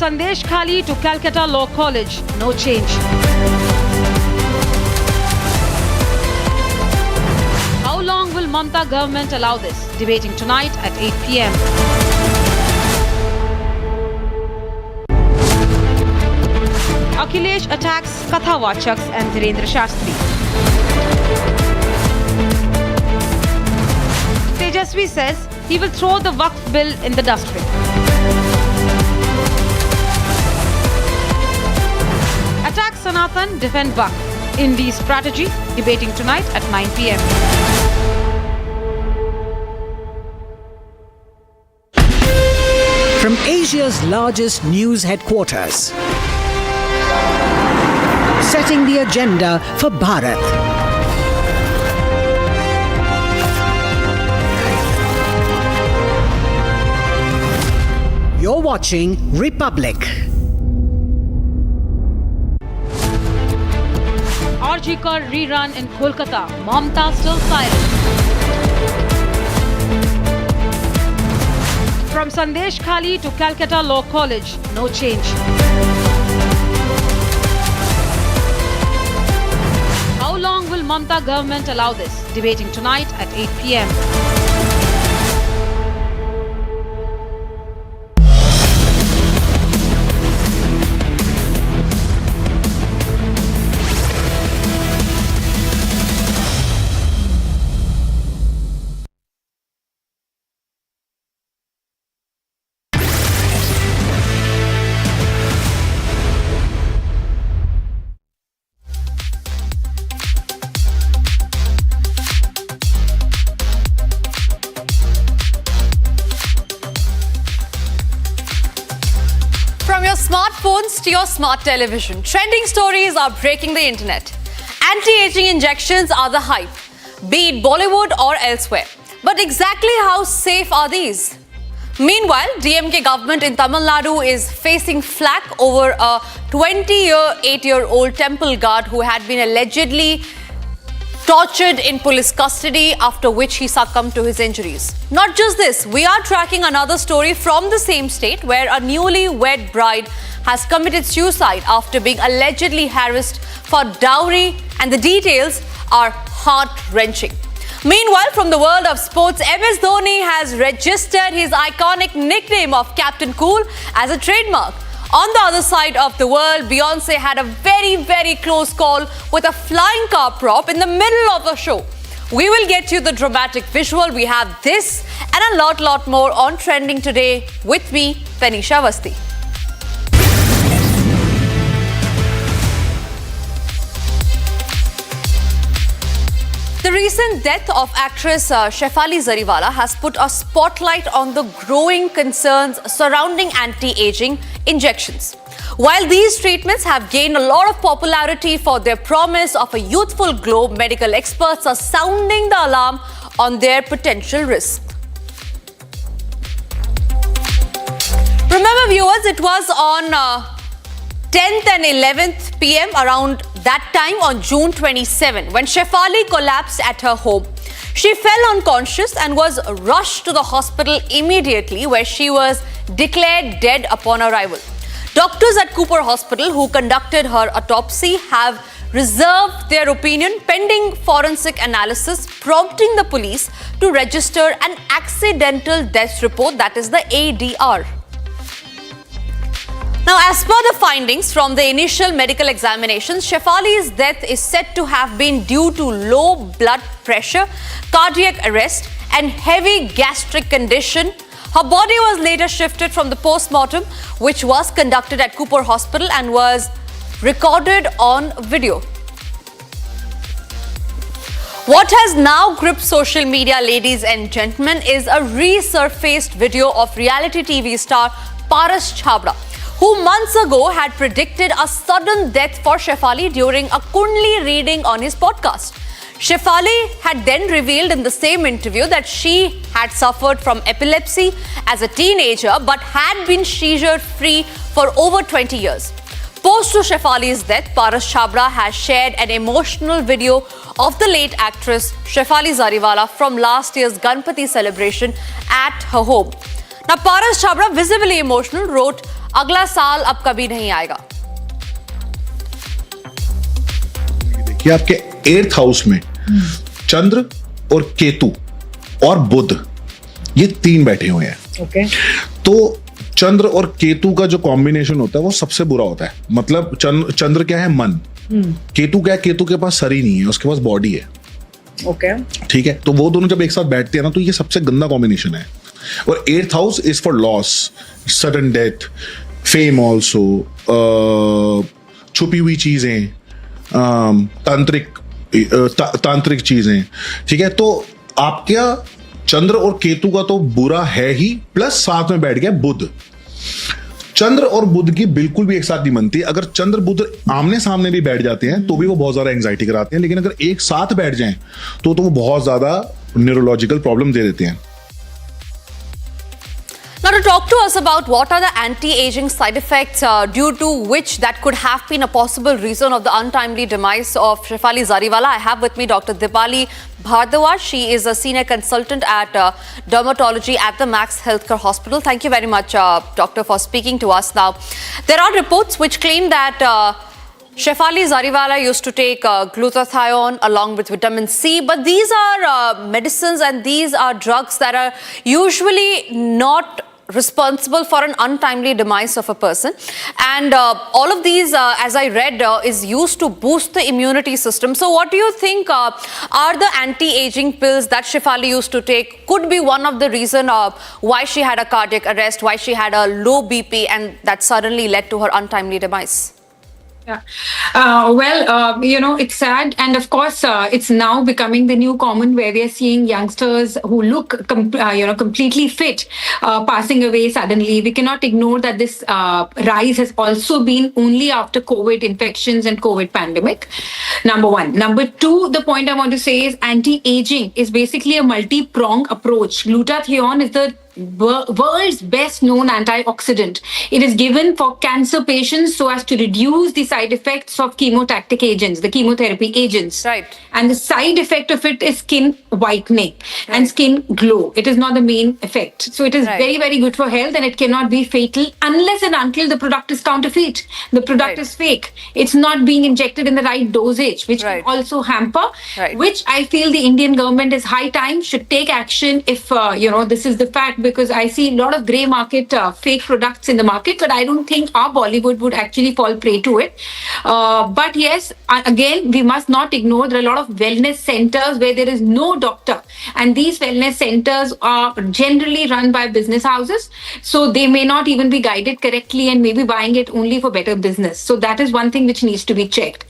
From Sandesh Khali to Calcutta Law College, no change. How long will Mamata government allow this? Debating tonight at 8 p.m. Akhilesh attacks Kathawachaks and Dhirendra Shastri. Tejasvi says he will throw the Waqf bill in the dustbin. Attack Sanatan, defend Waqf. India's strategy, debating tonight at 9 p.m. From Asia's largest news headquarters, setting the agenda for Bharat. You're watching Republic. Ajitkumar rerun in Kolkata. Mamata still silent. From Sandesh Khali to Calcutta Law College, no change. How long will Mamata government allow this? Debating tonight at 8 p.m. From your smartphones to your smart television, trending stories are breaking the internet. Anti-aging injections are the hype, be it Bollywood or elsewhere. But exactly how safe are these? Meanwhile, DMK government in Tamil Nadu is facing flack over a 28-year-old temple guard who had been allegedly tortured in police custody, after which he succumbed to his injuries. Not just this, we are tracking another story from the same state where a newly-wed bride has committed suicide after being allegedly harassed for dowry, and the details are heart-wrenching. Meanwhile, from the world of sports, MS Dhoni has registered his iconic nickname of Captain Cool as a trademark. On the other side of the world, Beyonce had a very close call with a flying car prop in the middle of the show. We will get you the dramatic visual. We have this and a lot more on Trending Today with me, Tanisha Avasthi. The recent death of actress Shefali Jariwala has put a spotlight on the growing concerns surrounding anti-aging injections. While these treatments have gained a lot of popularity for their promise of a youthful glow, medical experts are sounding the alarm on their potential risk. Remember viewers, it was on 10th and 11th p.m. around that time on June 27 when Shefali collapsed at her home. She fell unconscious and was rushed to the hospital immediately, where she was declared dead upon arrival. Doctors at Cooper Hospital who conducted her autopsy have reserved their opinion pending forensic analysis, prompting the police to register an accidental death report, that is the ADR. Now, as per the findings from the initial medical examinations, Shefali's death is said to have been due to low blood pressure, cardiac arrest, and heavy gastric condition. Her body was later shifted from the post-mortem, which was conducted at Cooper Hospital and was recorded on video. What has now gripped social media, ladies and gentlemen, is a resurfaced video of reality TV star Paras Chhabra, who months ago had predicted a sudden death for Shefali during a Kundli reading on his podcast. Shefali had then revealed in the same interview that she had suffered from epilepsy as a teenager but had been seizure-free for over 20 years. Post to Shefali's death, Paras Chhabra has shared an emotional video of the late actress Shefali Jariwala from last year's Ganpati celebration at her home. Now, Paras Chhabra, visibly emotional, wrote, अगला साल अब कभी नहीं आएगा। देखिए आपके 8th house में चंद्र और केतु और बुध, ये 3 बैठे हुए हैं। ओके। तो चंद्र और केतु का जो कॉम्बिनेशन होता है वो सबसे बुरा होता है। मतलब चंद्र क्या है? मन। केतु क्या है? केतु के पास शरीर नहीं है, उसके पास बॉडी है। ओके। ठीक है, तो वो दोनों जब एक साथ बैठते हैं ना, तो ये सबसे गंदा कॉम्बिनेशन है। और 8th house is for loss, sudden death, fame also, छुपी हुई चीजें, तांत्रिक चीजें। ठीक है, तो आपका चंद्र और केतु का तो बुरा है ही, प्लस साथ में बैठ गया बुध। चंद्र और बुध की बिल्कुल भी एक साथ नहीं बनती। अगर चंद्र बुध आमने सामने भी बैठ जाते हैं तो भी वो बहुत ज्यादा एंजाइटी कराते हैं, लेकिन अगर एक साथ बैठ जाएं तो वो बहुत ज्यादा न्यूरोलॉजिकल प्रॉब्लम दे देते हैं। Now to talk to us about what are the anti-aging side effects due to which that could have been a possible reason of the untimely demise of Shefali Jariwala, I have with me Dr. Dipali Bhardwaj. She is a senior consultant at dermatology at the Max Healthcare Hospital. Thank you very much, doctor, for speaking to us. Now, there are reports which claim that Shefali Jariwala used to take glutathione along with vitamin C, but these are medicines and these are drugs that are usually not responsible for an untimely demise of a person, and all of these, as I read, is used to boost the immunity system. So what do you think are the anti-aging pills that Shefali used to take could be one of the reason why she had a cardiac arrest, why she had a low BP, and that suddenly led to her untimely demise? Yeah. It's sad. And of course, it's now becoming the new common where we are seeing youngsters who look, completely fit, passing away suddenly. We cannot ignore that this rise has also been only after COVID infections and COVID pandemic. Number one. Number two, the point I want to say is anti-aging is basically a multi-pronged approach. Glutathione is the world's best known antioxidant. It is given for cancer patients so as to reduce the side effects of chemotactic agents, the chemotherapy agents. Right. And the side effect of it is skin whitening and skin glow. It is not the main effect. So it is very, very good for health, and it cannot be fatal unless and until the product is counterfeit. The product is fake. It's not being injected in the right dosage, which can also hamper, which I feel the Indian government is high time should take action if, this is the fact, because I see a lot of grey market fake products in the market, but I don't think our Bollywood would actually fall prey to it. But yes, again, we must not ignore there are a lot of wellness centers where there is no doctor, and these wellness centers are generally run by business houses, so they may not even be guided correctly and may be buying it only for better business. So that is one thing which needs to be checked.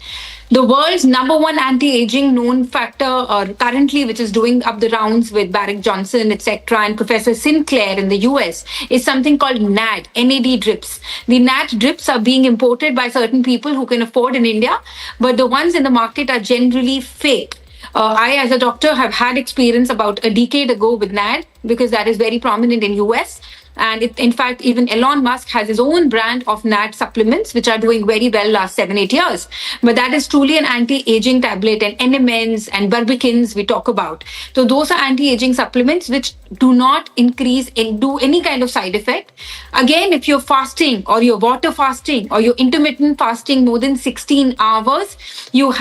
The world's number one anti-aging known factor currently, which is doing up the rounds with Barrick Johnson, etc., and Professor Sinclair in the US, is something called NAD, NAD drips. The NAD drips are being imported by certain people who can afford in India, but the ones in the market are generally fake. I, as a doctor, have had experience about a decade ago with NAD because that is very prominent in US. And in fact, even Elon Musk has his own brand of NAD supplements, which are doing very well last 7-8 years. But that is truly an anti-aging tablet, and NMNs and Barbicans we talk about. So those are anti-aging supplements which do not increase and do any kind of side effect. Again, if you're fasting or you're water fasting or you're intermittent fasting more than 16 hours, you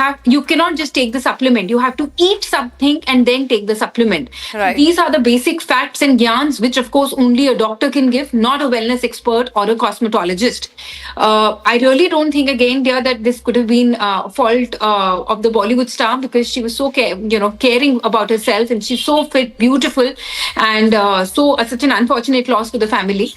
cannot just take the supplement. You have to eat something and then take the supplement. Right. These are the basic facts and gyans, which of course only a doctor can give, not a wellness expert or a cosmetologist. I really don't think, again, dear, that this could have been a fault of the Bollywood star, because she was so caring about herself, and she's so fit, beautiful, and such an unfortunate loss to the family.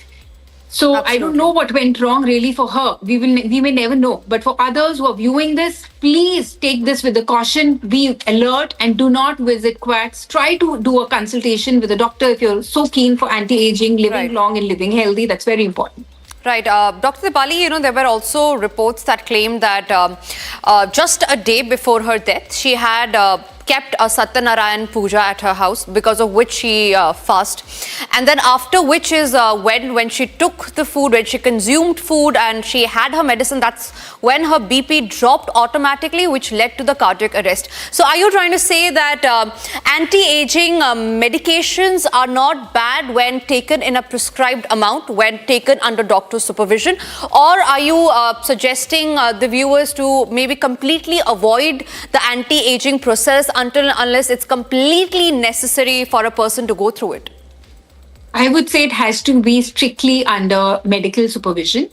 So I don't know what went wrong really for her. We may never know. But for others who are viewing this, please take this with a caution. Be alert and do not visit quacks. Try to do a consultation with a doctor if you're so keen for anti-aging, living long and living healthy. That's very important. Right. Dr. Dipali, there were also reports that claimed that just a day before her death, she had kept a Satyanarayan puja at her house, because of which she fasted. And then after which is when she took the food, when she consumed food and she had her medicine, that's when her BP dropped automatically, which led to the cardiac arrest. So are you trying to say that anti-aging medications are not bad when taken in a prescribed amount, when taken under doctor's supervision? Or are you suggesting the viewers to maybe completely avoid the anti-aging process unless it's completely necessary for a person to go through it? I would say it has to be strictly under medical supervision.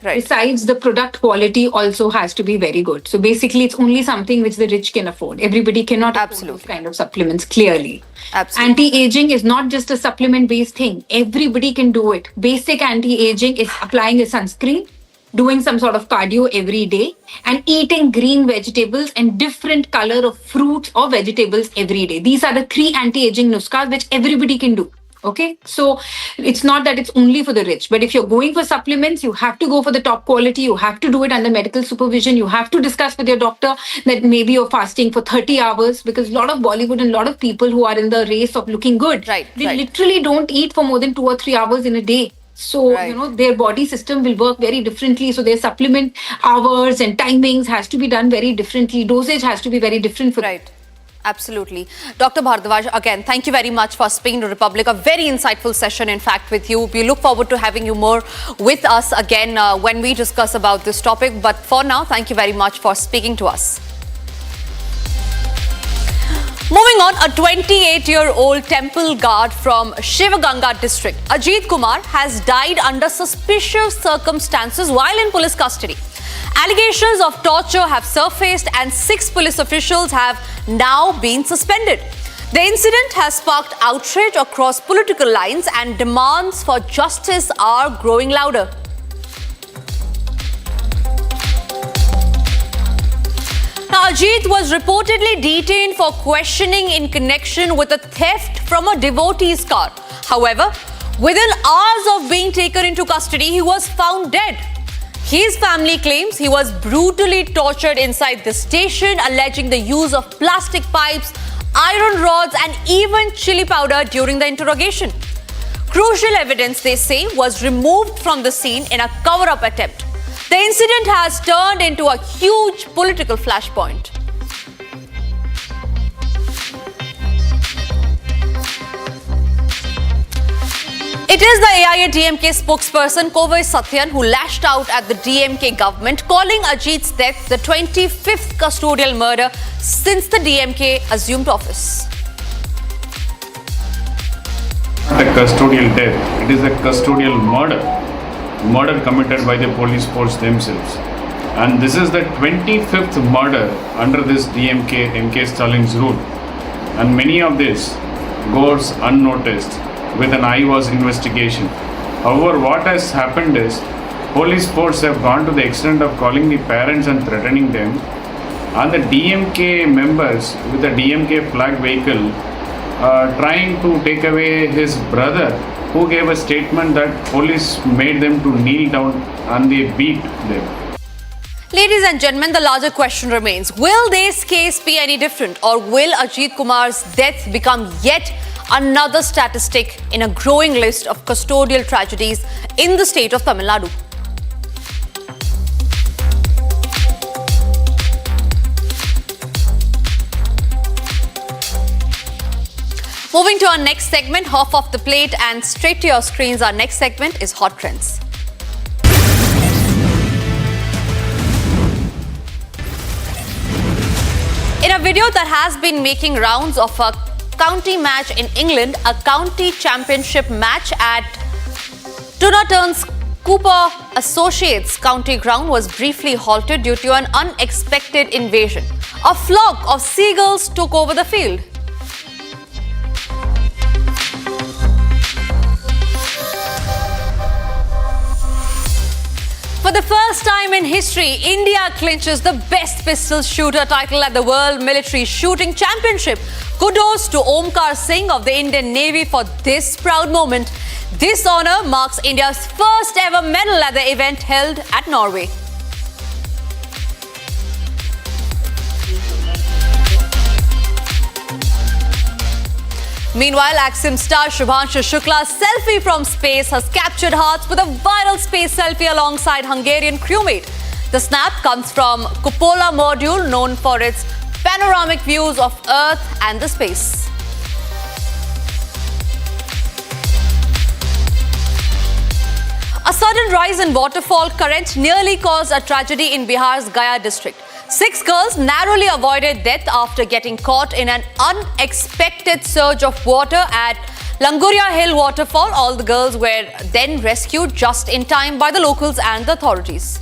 Right. Besides, the product quality also has to be very good. So basically, it's only something which the rich can afford. Everybody cannot afford those kind of supplements, clearly. Absolutely. Anti-aging is not just a supplement-based thing. Everybody can do it. Basic anti-aging is applying a sunscreen, doing some sort of cardio every day, and eating green vegetables and different color of fruits or vegetables every day. These are the 3 anti-aging nuskas which everybody can do. Okay, so it's not that it's only for the rich, but if you're going for supplements, you have to go for the top quality. You have to do it under medical supervision. You have to discuss with your doctor that maybe you're fasting for 30 hours, because a lot of Bollywood and a lot of people who are in the race of looking good, they literally don't eat for more than 2 or 3 hours in a day. So, their body system will work very differently. So their supplement hours and timings has to be done very differently. Dosage has to be very different for them. Absolutely. Dr. Bhardwaj, again, thank you very much for speaking to Republic. A very insightful session, in fact, with you. We look forward to having you more with us again when we discuss about this topic. But for now, thank you very much for speaking to us. Moving on, a 28-year-old temple guard from Shivaganga district, Ajitkumar, has died under suspicious circumstances while in police custody. Allegations of torture have surfaced and 6 police officials have now been suspended. The incident has sparked outrage across political lines and demands for justice are growing louder. Now, Ajit was reportedly detained for questioning in connection with a theft from a devotee's car. However, within hours of being taken into custody, he was found dead. His family claims he was brutally tortured inside the station, alleging the use of plastic pipes, iron rods, and even chili powder during the interrogation. Crucial evidence, they say, was removed from the scene in a cover-up attempt. The incident has turned into a huge political flashpoint. It is the AIADMK spokesperson Kovai Satyan who lashed out at the DMK government, calling Ajit's death the 25th custodial murder since the DMK assumed office. Not a custodial death, it is a custodial murder committed by the police force themselves. And this is the 25th murder under this DMK, MK Stalin's rule. And many of this goes unnoticed with an eyewash investigation. However, what has happened is police force have gone to the extent of calling the parents and threatening them, and the DMK members with the DMK flag vehicle trying to take away his brother, who gave a statement that police made them to kneel down and they beat them. Ladies and gentlemen, the larger question remains, will this case be any different, or will Ajit Kumar's death become yet another statistic in a growing list of custodial tragedies in the state of Tamil Nadu? Moving to our next segment, half of the plate, and straight to your screens, our next segment is Hot Trends. In a video that has been making rounds of a county match in England, a county championship match at Tunaturn's Cooper Associates County Ground was briefly halted due to an unexpected invasion. A flock of seagulls took over the field. For the first time in history, India clinches the Best Pistol Shooter title at the World Military Shooting Championship. Kudos to Omkar Singh of the Indian Navy for this proud moment. This honour marks India's first ever medal at the event held at Norway. Meanwhile, Axiom star Shubhanshu Shukla's selfie from space has captured hearts with a viral space selfie alongside Hungarian crewmate. The snap comes from Cupola module, known for its panoramic views of Earth and the space. A sudden rise in waterfall current nearly caused a tragedy in Bihar's Gaya district. 6 girls narrowly avoided death after getting caught in an unexpected surge of water at Languria Hill waterfall. All the girls were then rescued just in time by the locals and the authorities.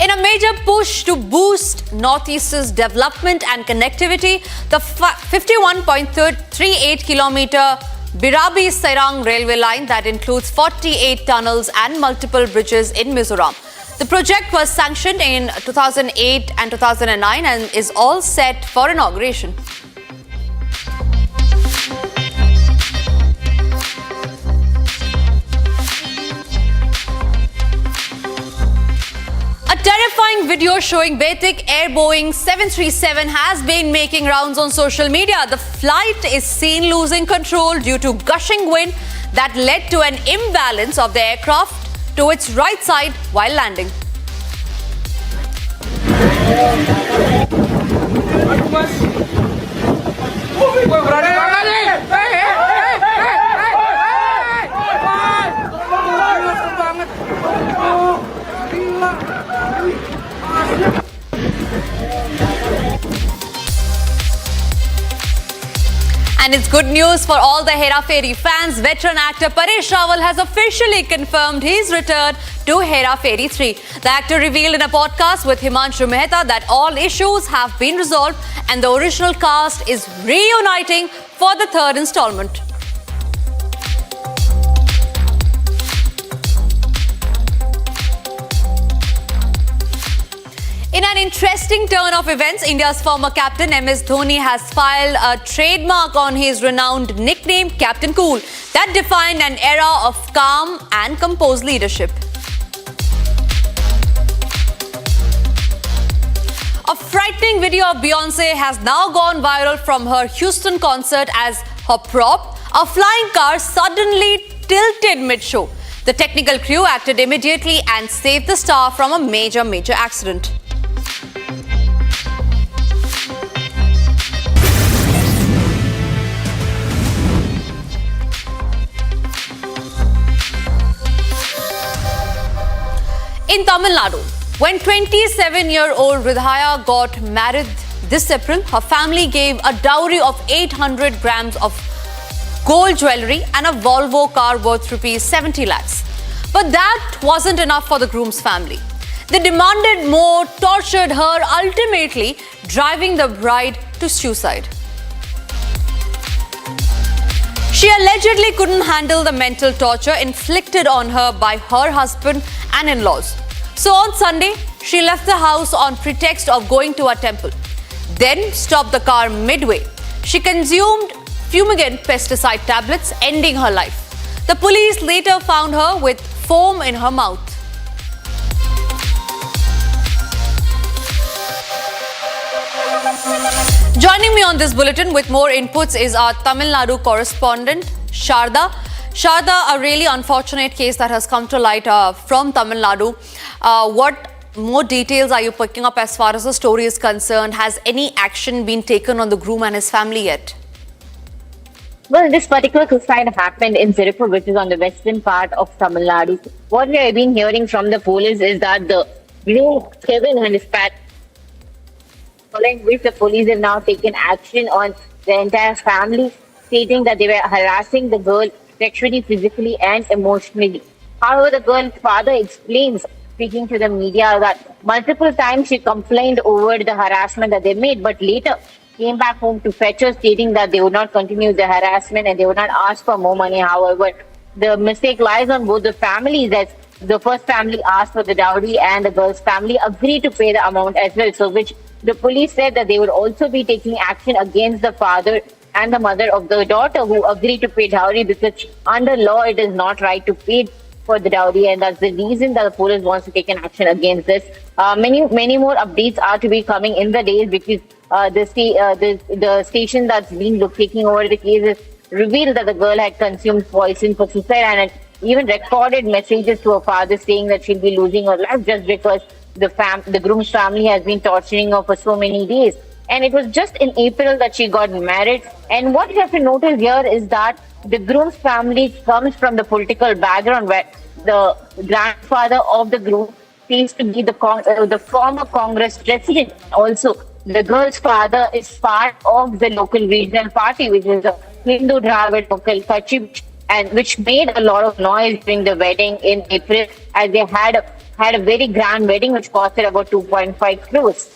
In a major push to boost Northeast's development and connectivity, the 51.38 kilometer Birabi-Sairang railway line that includes 48 tunnels and multiple bridges in Mizoram. The project was sanctioned in 2008 and 2009 and is all set for inauguration. A terrifying video showing Batik Air Boeing 737 has been making rounds on social media. The flight is seen losing control due to gushing wind that led to an imbalance of the aircraft to its right side while landing. And it's good news for all the Hera Fairy fans. Veteran actor Paresh Rawal has officially confirmed his return to Hera Fairy 3. The actor revealed in a podcast with Himanshu Mehta that all issues have been resolved and the original cast is reuniting for the third installment. In an interesting turn of events, India's former captain MS Dhoni has filed a trademark on his renowned nickname Captain Cool that defined an era of calm and composed leadership. A frightening video of Beyoncé has now gone viral from her Houston concert as her prop, a flying car, suddenly tilted mid-show. The technical crew acted immediately and saved the star from a major accident. In Tamil Nadu, when 27-year-old Ridhaya got married this April, her family gave a dowry of 800 grams of gold jewellery and a Volvo car worth rupees 70 lakhs. But that wasn't enough for the groom's family. They demanded more, tortured her, ultimately driving the bride to suicide. She allegedly couldn't handle the mental torture inflicted on her by her husband and in-laws. So on Sunday, she left the house on pretext of going to a temple, then stopped the car midway. She consumed fumigant pesticide tablets, ending her life. The police later found her with foam in her mouth. Joining me on this bulletin with more inputs is our Tamil Nadu correspondent, Sharda. Sharda, a really unfortunate case that has come to light from Tamil Nadu. What more details are you picking up as far as the story is concerned? Has any action been taken on the groom and his family yet? Well, this particular suicide happened in Tirupur, which is on the western part of Tamil Nadu. What we have been hearing from the police is that the groom, Kevin, and his pet, following which the police have now taken action on the entire family, stating that they were harassing the girl sexually, physically, and emotionally. However, the girl's father explains, speaking to the media, that multiple times she complained over the harassment that they made, but later came back home to fetch her, stating that they would not continue the harassment and they would not ask for more money. However, the mistake lies on both the families, that the first family asked for the dowry and the girl's family agreed to pay the amount as well. So which the police said that they would also be taking action against the father and the mother of the daughter who agreed to pay dowry, because under law it is not right to pay for the dowry, and that's the reason that the police wants to take an action against this. Many more updates are to be coming in the days, because the station that's been taking over the case has revealed that the girl had consumed poison for suicide, and it even recorded messages to her father saying that she'll be losing her life just because the groom's family has been torturing her for so many days. And it was just in April that she got married. And what you have to notice here is that the groom's family comes from the political background, where the grandfather of the groom seems to be the former Congress president. Also, the girl's father is part of the local regional party, which is a Hindu Dravid local Kachib, and which made a lot of noise during the wedding in April, as they had a very grand wedding which costed about 2.5 crores.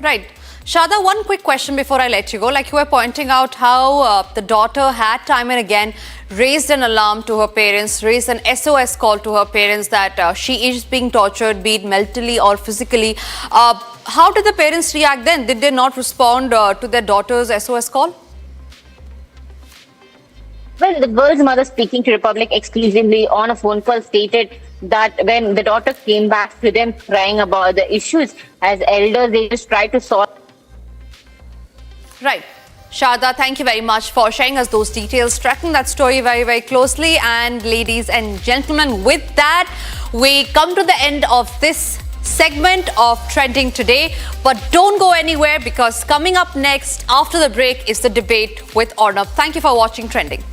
Right. Shada, one quick question before I let you go. Like you were pointing out how the daughter had time and again raised an alarm to her parents, raised an SOS call to her parents that she is being tortured, be it mentally or physically. How did the parents react then? Did they not respond to their daughter's SOS call? Well, the girl's mother, speaking to Republic exclusively on a phone call, stated that when the daughter came back to them crying about the issues, as elders, they just tried to solve. Right. Shada, thank you very much for sharing us those details, tracking that story very, very closely. And ladies and gentlemen, with that, we come to the end of this segment of Trending Today. But don't go anywhere, because coming up next after the break is the debate with Arnab. Thank you for watching Trending.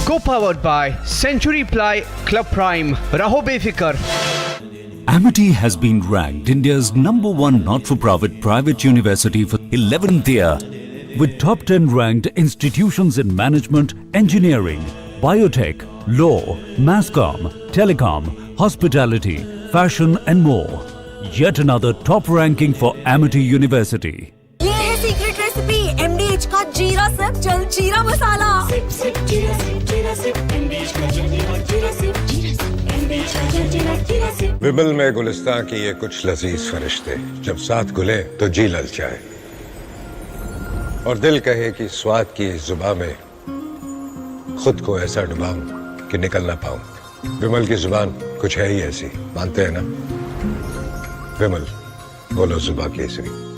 Co-powered by Century Ply Club Prime. Raho befikar. Amity has been ranked India's #1 not-for-profit private university for 11th year, with top 10 ranked institutions in management, engineering, biotech, law, masscom, telecom, hospitality, fashion and more. Yet another top ranking for Amity University. ये है secret recipe MDH का जीरा SIP जल जीरा मसाला। विमल में गुलिस्तां की ये कुछ लजीज फरिश्ते जब साथ घुले तो जी ललचाए, और दिल कहे कि स्वाद की इस जुबां में खुद को ऐसा डुबाऊं कि निकल ना पाऊं। विमल की जुबान कुछ है ही ऐसी, मानते हैं ना? विमल, बोलो जुबां केसरी।